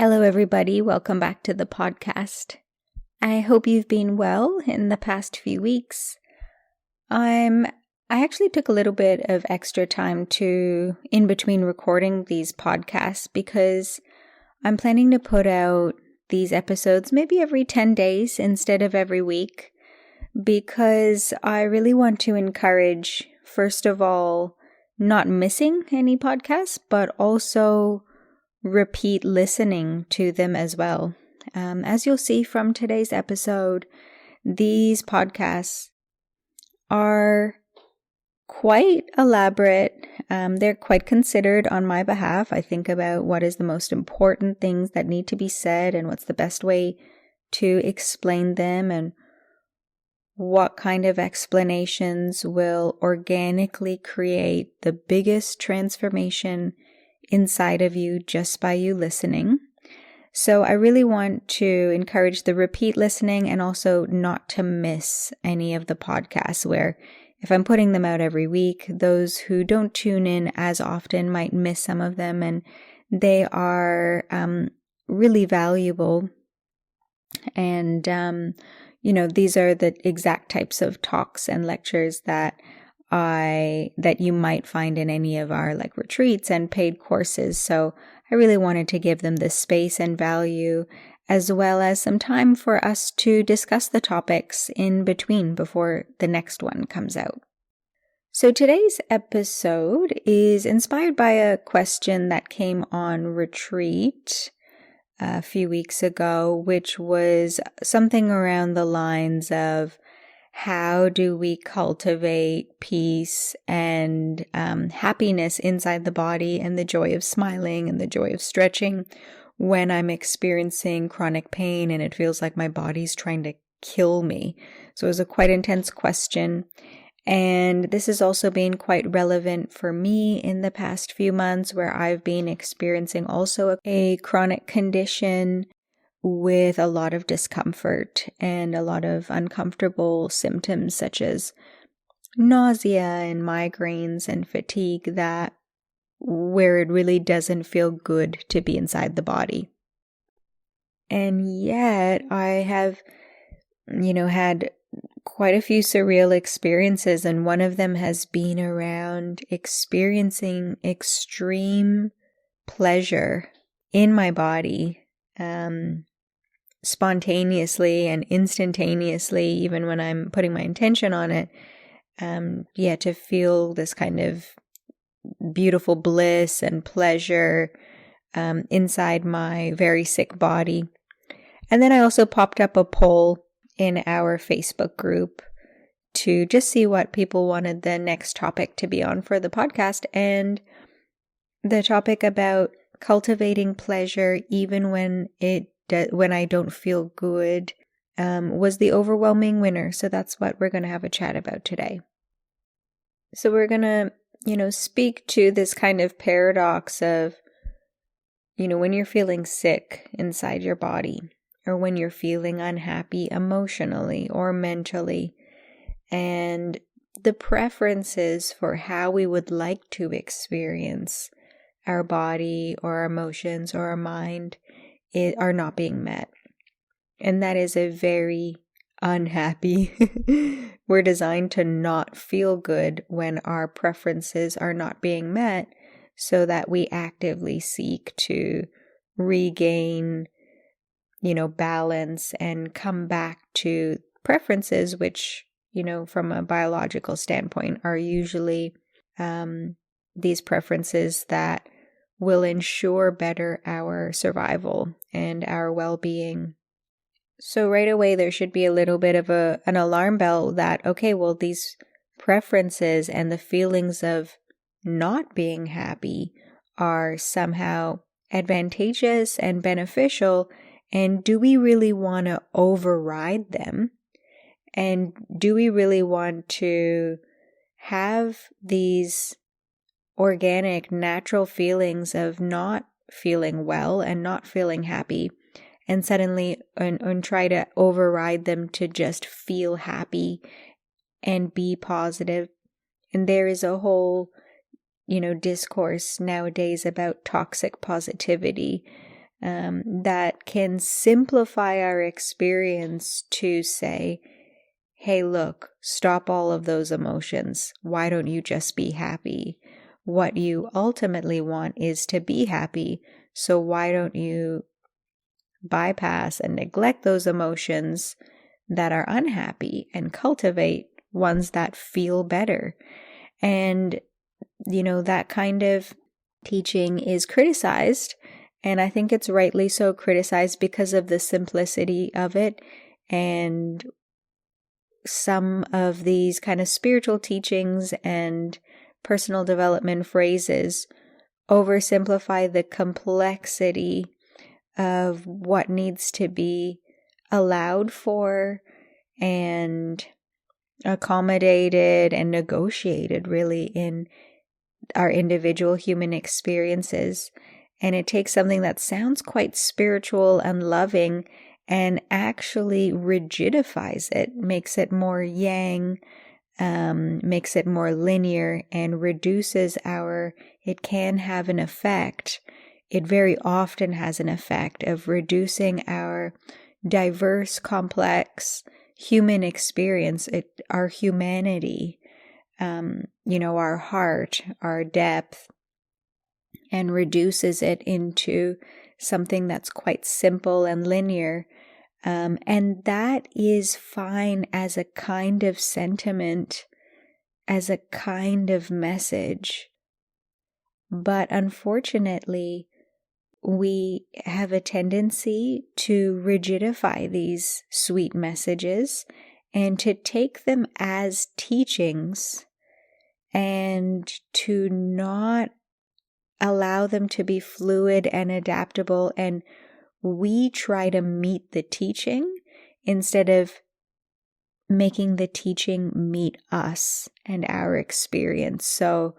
Hello, everybody. Welcome back to the podcast. I hope you've been well in the past few weeks. I actually took a little bit of extra time in between recording these podcasts because I'm planning to put out these episodes maybe every 10 days instead of every week, because I really want to encourage, first of all, not missing any podcasts, but also repeat listening to them as well. As you'll see from today's episode, these podcasts are quite elaborate. They're quite considered on my behalf. I think about what is the most important things that need to be said and what's the best way to explain them and what kind of explanations will organically create the biggest transformation inside of you just by you listening. So I really want to encourage the repeat listening and also not to miss any of the podcasts, where if I'm putting them out every week, those who don't tune in as often might miss some of them, and they are really valuable. And, these are the exact types of talks and lectures that you might find in any of our retreats and paid courses. So I really wanted to give them this space and value, as well as some time for us to discuss the topics in between before the next one comes out. So today's episode is inspired by a question that came on retreat a few weeks ago, which was something around the lines of, how do we cultivate peace and happiness inside the body and the joy of smiling and the joy of stretching when I'm experiencing chronic pain and it feels like my body's trying to kill me? So it was a quite intense question. And this has also been quite relevant for me in the past few months, where I've been experiencing also a chronic condition with a lot of discomfort and a lot of uncomfortable symptoms such as nausea and migraines and fatigue, where it really doesn't feel good to be inside the body. And yet I have, had quite a few surreal experiences, and one of them has been around experiencing extreme pleasure in my body, spontaneously and instantaneously, even when I'm putting my intention on it, to feel this kind of beautiful bliss and pleasure inside my very sick body. And then I also popped up a poll in our Facebook group to just see what people wanted the next topic to be on for the podcast, and the topic about cultivating pleasure even when I don't feel good was the overwhelming winner. So that's what we're going to have a chat about today. So we're going to, speak to this kind of paradox of, when you're feeling sick inside your body, or when you're feeling unhappy emotionally or mentally, and the preferences for how we would like to experience our body or our emotions or our mind are not being met. And that is a very unhappy. We're designed to not feel good when our preferences are not being met, so that we actively seek to regain, balance and come back to preferences, which, from a biological standpoint, are usually these preferences that will ensure better our survival and our well-being. So right away, there should be a little bit of an alarm bell that, okay, well, these preferences and the feelings of not being happy are somehow advantageous and beneficial. And do we really want to override them? And do we really want to have these organic, natural feelings of not feeling well and not feeling happy, and suddenly and try to override them to just feel happy and be positive? And there is a whole, discourse nowadays about toxic positivity, that can simplify our experience to say, hey, look, stop all of those emotions. Why don't you just be happy? What you ultimately want is to be happy. So why don't you bypass and neglect those emotions that are unhappy and cultivate ones that feel better? And, that kind of teaching is criticized. And I think it's rightly so criticized because of the simplicity of it. And some of these kind of spiritual teachings and personal development phrases oversimplify the complexity of what needs to be allowed for and accommodated and negotiated really in our individual human experiences. And it takes something that sounds quite spiritual and loving and actually rigidifies it, makes it more yang, makes it more linear, and reduces it can have an effect. It very often has an effect of reducing our diverse, complex human experience, our humanity, our heart, our depth, and reduces it into something that's quite simple and linear. And that is fine as a kind of sentiment, as a kind of message. But unfortunately, we have a tendency to rigidify these sweet messages and to take them as teachings and to not allow them to be fluid and adaptable. And we try to meet the teaching instead of making the teaching meet us and our experience. So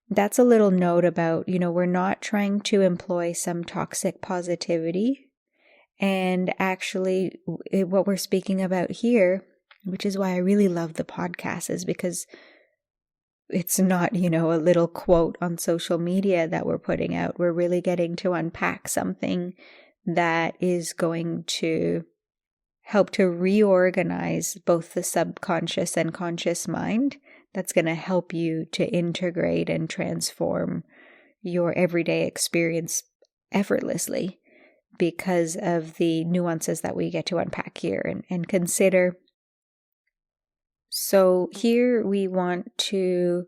that's a little note about, we're not trying to employ some toxic positivity. And actually, what we're speaking about here, which is why I really love the podcast, is because it's not, a little quote on social media that we're putting out. We're really getting to unpack something that is going to help to reorganize both the subconscious and conscious mind. That's going to help you to integrate and transform your everyday experience effortlessly because of the nuances that we get to unpack here and consider. So here we want to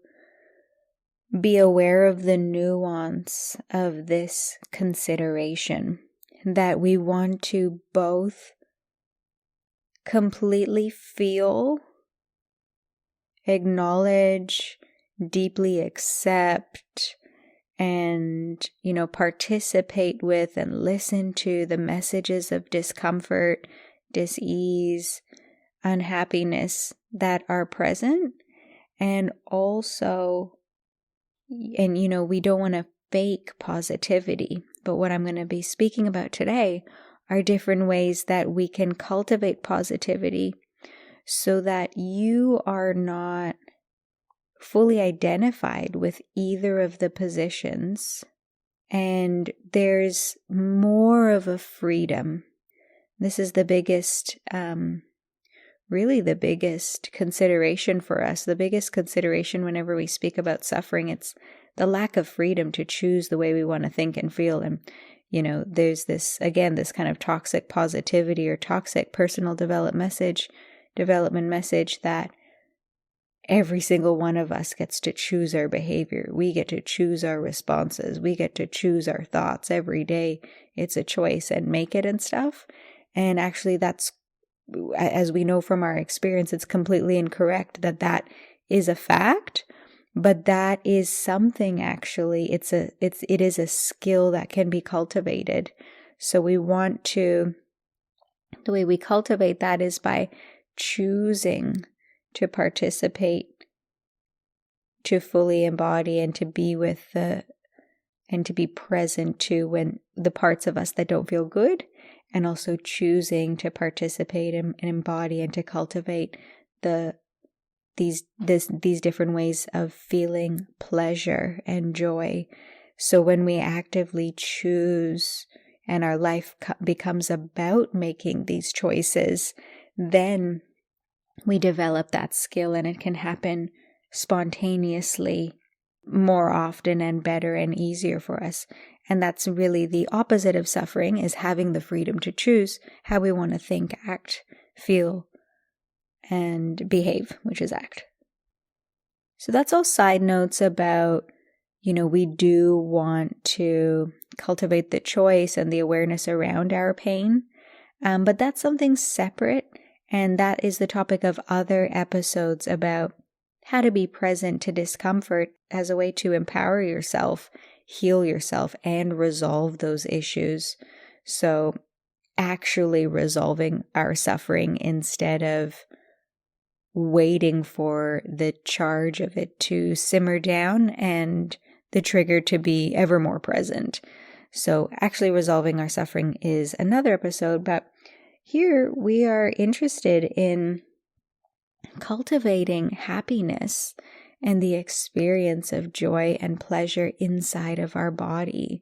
be aware of the nuance of this consideration, that we want to both completely feel, acknowledge, deeply accept, and, participate with and listen to the messages of discomfort, dis-ease, unhappiness that are present. And also, we don't want to fake positivity. But what I'm going to be speaking about today are different ways that we can cultivate positivity so that you are not fully identified with either of the positions, and there's more of a freedom. This is the biggest, really the biggest consideration for us, the biggest consideration whenever we speak about suffering. It's the lack of freedom to choose the way we want to think and feel. And, there's this kind of toxic positivity or toxic personal development message that every single one of us gets to choose our behavior. We get to choose our responses. We get to choose our thoughts every day. It's a choice and make it and stuff. And actually that's, as we know from our experience, it's completely incorrect that is a fact, but that is something actually, it is a skill that can be cultivated. So the way we cultivate that is by choosing to participate, to fully embody and to be and to be present to when the parts of us that don't feel good, and also choosing to participate and embody and to cultivate these different ways of feeling pleasure and joy. So when we actively choose and our life becomes about making these choices, then we develop that skill, and it can happen spontaneously more often and better and easier for us. And that's really the opposite of suffering, is having the freedom to choose how we want to think, act, feel, and behave, which is act. So that's all side notes about, we do want to cultivate the choice and the awareness around our pain. But that's something separate. And that is the topic of other episodes about how to be present to discomfort as a way to empower yourself, heal yourself, and resolve those issues. So actually resolving our suffering instead of waiting for the charge of it to simmer down and the trigger to be ever more present. So actually resolving our suffering is another episode, but here we are interested in cultivating happiness and the experience of joy and pleasure inside of our body.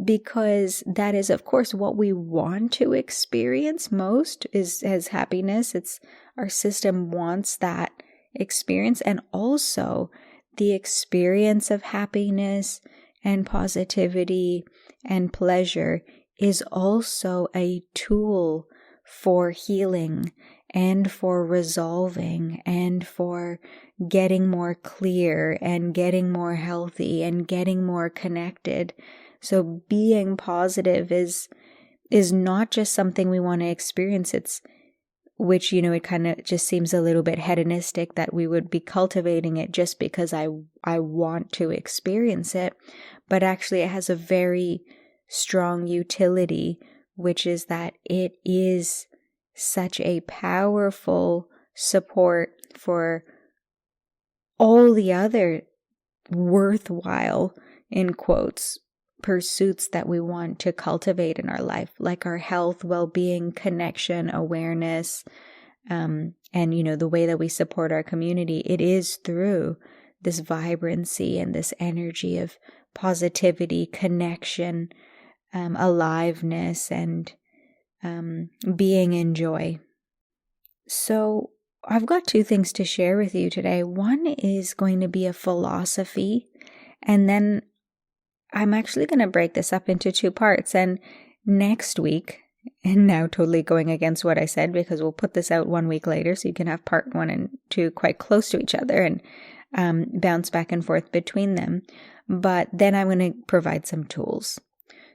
Because that is, of course, what we want to experience most is as happiness. It's our system wants that experience, and also the experience of happiness and positivity and pleasure is also a tool for healing and for resolving and for getting more clear and getting more healthy and getting more connected. So being positive is not just something we want to experience. Which, it kind of just seems a little bit hedonistic that we would be cultivating it just because I want to experience it. But actually it has a very strong utility, which is that it is such a powerful support for all the other worthwhile, in quotes, pursuits that we want to cultivate in our life, like our health, well-being, connection, awareness, and the way that we support our community. It is through this vibrancy and this energy of positivity, connection, aliveness, and being in joy. So I've got two things to share with you today. One is going to be a philosophy, and then I'm actually going to break this up into two parts. And next week, and now totally going against what I said, because we'll put this out 1 week later, so you can have part 1 and 2 quite close to each other and bounce back and forth between them. But then I'm going to provide some tools.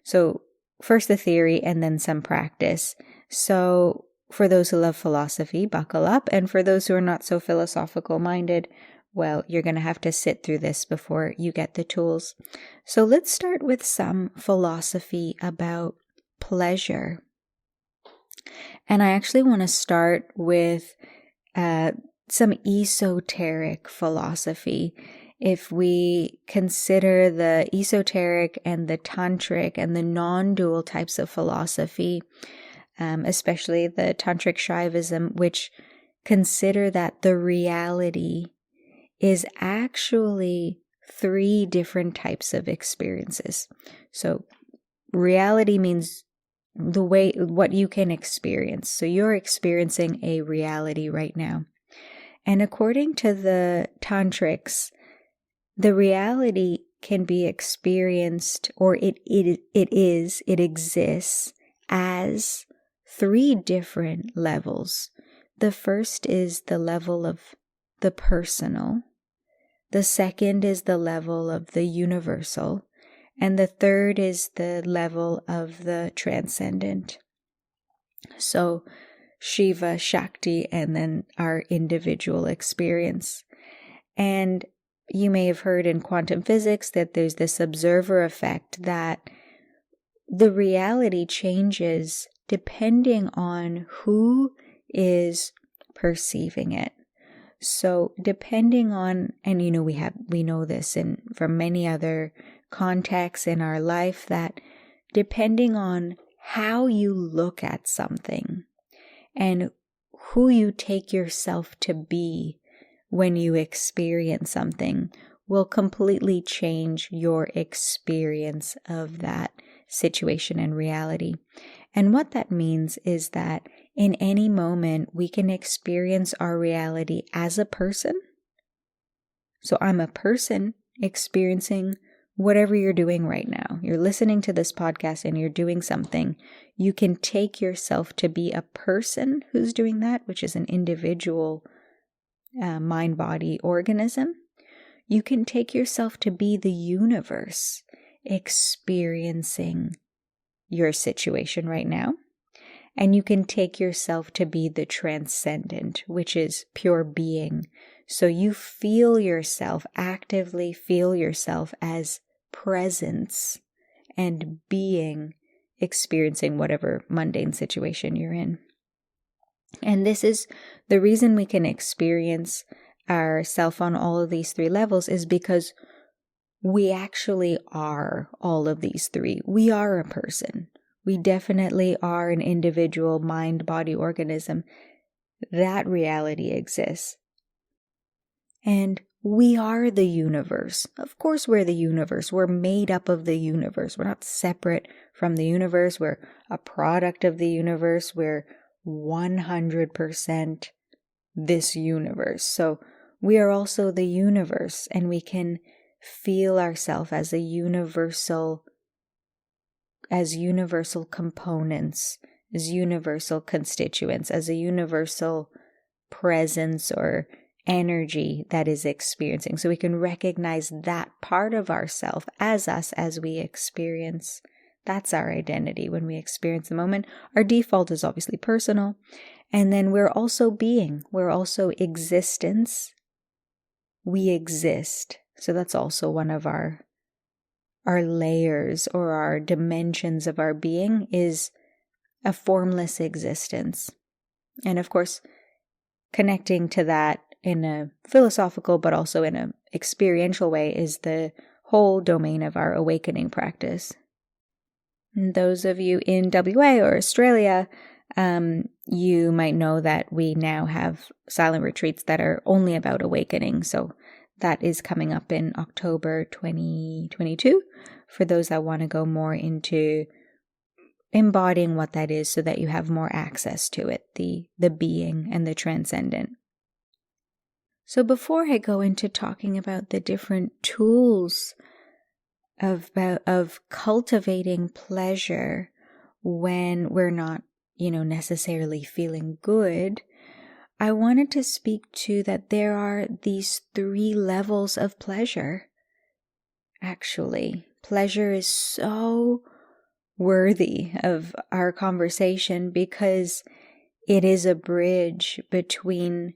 So first the theory and then some practice. So for those who love philosophy, buckle up. And for those who are not so philosophical minded, well, you're going to have to sit through this before you get the tools. So let's start with some philosophy about pleasure. And I actually want to start with some esoteric philosophy. If we consider the esoteric and the tantric and the non-dual types of philosophy, especially the tantric Shaivism, which consider that the reality is actually 3 different types of experiences. So reality means what you can experience. So you're experiencing a reality right now. And according to the tantrics, the reality can be experienced, or it exists as 3 different levels. The first is the level of the personal. The second is the level of the universal. And the third is the level of the transcendent. So Shiva, Shakti, and then our individual experience. And you may have heard in quantum physics that there's this observer effect, that the reality changes depending on who is perceiving it. So depending on, and we know this from many other contexts in our life, that depending on how you look at something and who you take yourself to be when you experience something will completely change your experience of that situation and reality. And what that means is that in any moment, we can experience our reality as a person. So I'm a person experiencing whatever you're doing right now. You're listening to this podcast and you're doing something. You can take yourself to be a person who's doing that, which is an individual mind-body organism. You can take yourself to be the universe experiencing your situation right now. And you can take yourself to be the transcendent, which is pure being. So you feel yourself, actively feel yourself as presence and being, experiencing whatever mundane situation you're in. And this is the reason we can experience ourself on all of these three levels, is because we actually are all of these three. We are a person. We definitely are an individual mind-body organism. That reality exists. And we are the universe. Of course, we're the universe. We're made up of the universe. We're not separate from the universe. We're a product of the universe. We're 100% this universe. So we are also the universe, and we can feel ourselves as a universal components, as universal constituents, as a universal presence or energy that is experiencing. So we can recognize that part of ourself as us as we experience. That's our identity when we experience the moment. Our default is obviously personal. And then we're also being. We're also existence. We exist. So that's also one of our layers or our dimensions of our being, is a formless existence. And of course, connecting to that in a philosophical but also in an experiential way is the whole domain of our awakening practice. And those of you in WA or Australia, you might know that we now have silent retreats that are only about awakening. So that is coming up in October 2022 for those that want to go more into embodying what that is, so that you have more access to it, the being and the transcendent. So before I go into talking about the different tools of cultivating pleasure when we're not, necessarily feeling good, I wanted to speak to that there are these three levels of pleasure. Actually, pleasure is so worthy of our conversation because it is a bridge between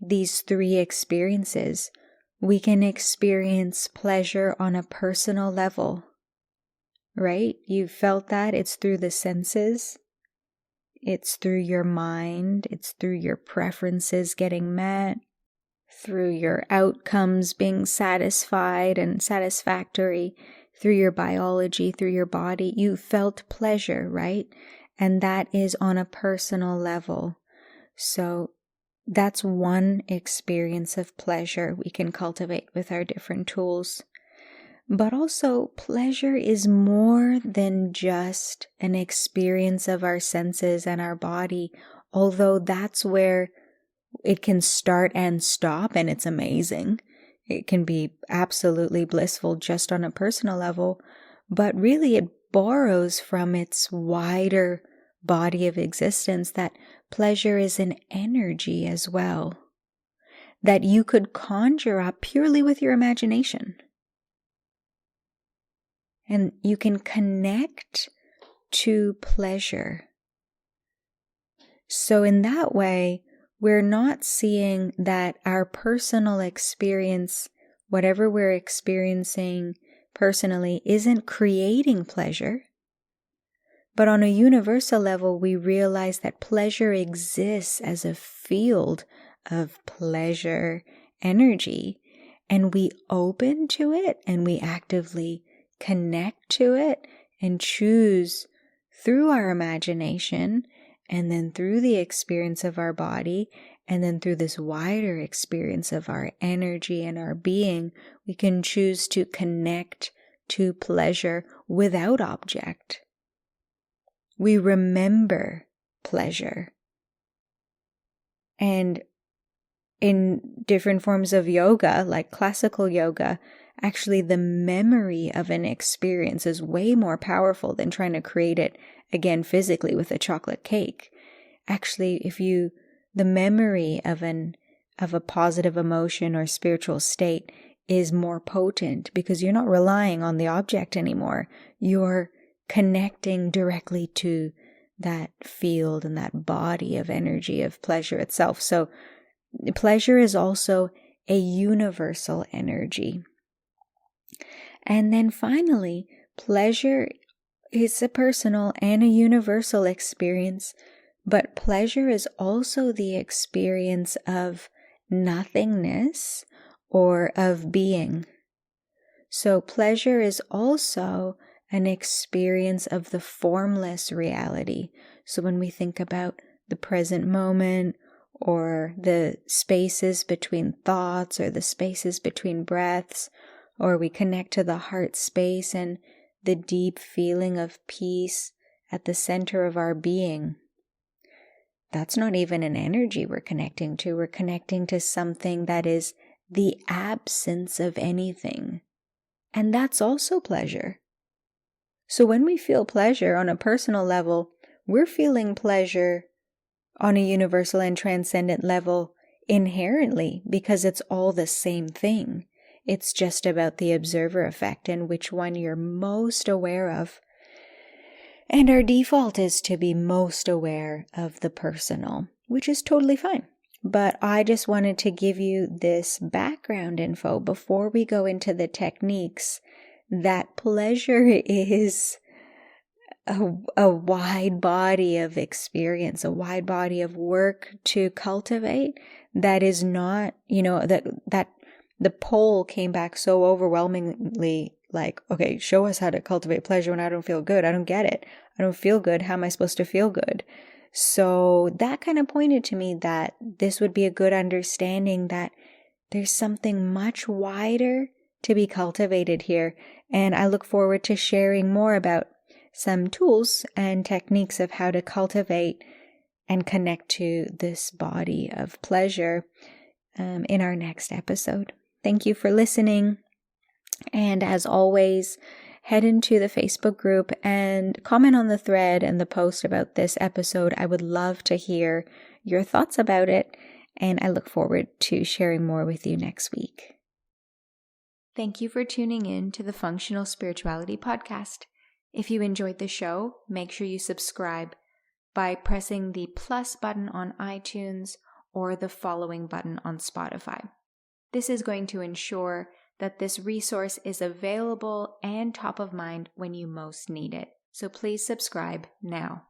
these three experiences. We can experience pleasure on a personal level, right? You've felt that. It's through the senses. It's through your mind. It's through your preferences getting met, through your outcomes being satisfied and satisfactory, through your biology, through your body. You felt pleasure, right? And that is on a personal level. So that's one experience of pleasure we can cultivate with our different tools. But also, pleasure is more than just an experience of our senses and our body, although that's where it can start and stop, and it's amazing. It can be absolutely blissful just on a personal level, but really it borrows from its wider body of existence that pleasure is an energy as well, that you could conjure up purely with your imagination. And you can connect to pleasure. So in that way, we're not seeing that our personal experience, whatever we're experiencing personally, isn't creating pleasure. But on a universal level, we realize that pleasure exists as a field of pleasure energy, and we open to it and we actively connect to it and choose through our imagination, and then through the experience of our body, and then through this wider experience of our energy and our being, we can choose to connect to pleasure without object. We remember pleasure. And in different forms of yoga, like classical yoga, actually the memory of an experience is way more powerful than trying to create it again physically with a chocolate cake. Actually, the memory of a positive emotion or spiritual state is more potent because you're not relying on the object anymore. You're connecting directly to that field and that body of energy of pleasure itself. So pleasure is also a universal energy. And then finally, pleasure is a personal and a universal experience, but pleasure is also the experience of nothingness or of being. So pleasure is also an experience of the formless reality. So when we think about the present moment, or the spaces between thoughts, or the spaces between breaths, or we connect to the heart space and the deep feeling of peace at the center of our being. That's not even an energy we're connecting to. We're connecting to something that is the absence of anything. And that's also pleasure. So when we feel pleasure on a personal level, we're feeling pleasure on a universal and transcendent level inherently because it's all the same thing. It's just about the observer effect and which one you're most aware of. And our default is to be most aware of the personal, which is totally fine. But I just wanted to give you this background info before we go into the techniques that pleasure is a wide body of experience, a wide body of work to cultivate that is not, that the poll came back so overwhelmingly like, okay, show us how to cultivate pleasure when I don't feel good. I don't get it. I don't feel good. How am I supposed to feel good? So that kind of pointed to me that this would be a good understanding that there's something much wider to be cultivated here. And I look forward to sharing more about some tools and techniques of how to cultivate and connect to this body of pleasure in our next episode. Thank you for listening. And as always, head into the Facebook group and comment on the thread and the post about this episode. I would love to hear your thoughts about it, and I look forward to sharing more with you next week. Thank you for tuning in to the Functional Spirituality Podcast. If you enjoyed the show, make sure you subscribe by pressing the plus button on iTunes or the following button on Spotify. This is going to ensure that this resource is available and top of mind when you most need it. So please subscribe now.